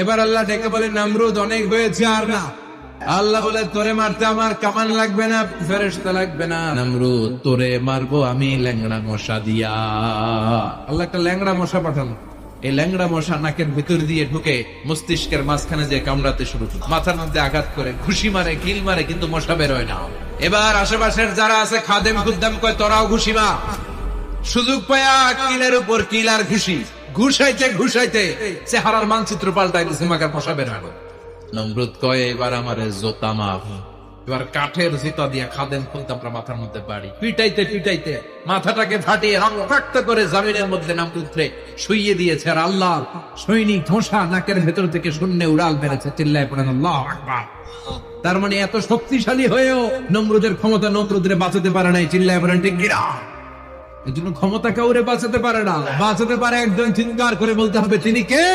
এবার আল্লাহ ডেকে বলে, নমরুদ অনেক হয়েছে আর না। আল্লাহ বলে, তোরে মারতে আমার কামান লাগবে না, ফেরেশতা লাগবে না, নমরুদ তোরে মারবো আমি ল্যাংড়া মশা দিয়া। আল্লাহ একটা ল্যাংড়া মশা পাঠানো। এই ল্যাংড়া মশা নাকের ভিতর দিয়ে ঢুকে মস্তিষ্কের মাঝখানে যে কামড়াতে শুরু করে, মাথার মধ্যে আঘাত করে, ঘুষি মারে, কিল মারে, কিন্তু মশা বের হয় না। এবার আশেপাশের যারা আছে খাদেম খুদ্দাম কয়, তোরাও ঘুষি মা। সুযোগ পায়া কিলের উপর কিল আর ঘুষি, ঘুষাইতে ঘুষাইতে চেহারার মানচিত্র পাল্টাই দিছে, মাকার মশা বের হয়। নমরুদ কয়, এবার আমারে জোতা মাফ। এবার কাঠের জুতা দিয়ে খাদেম খুদ্দামরা মাথার মধ্যে বাড়ি পিটাইতে পিটাইতে মাথাটাকে ফাটিয়ে রক্তাক্ত করে জমিনের মধ্যে নমরুদরে শুইয়ে দিয়েছে। আর আল্লাহ সৈনিক ধোঁসা নাকের ভেতর থেকে শূন্যে উড়াল মেরেছে। চিল্লায় পড়েন আল্লাহু আকবার। তার মানে এত শক্তিশালী হয়েও নমরুদের ক্ষমতা নমরুদরে বাঁচাতে পারে নাই। চিল্লায় পড়েন ঠিক কিনা? এই জন্য ক্ষমতা কাউরে বাঁচাতে পারে না, বাঁচাতে পারে একজন। চিৎকার করে বলতে হবে, তিনি কে?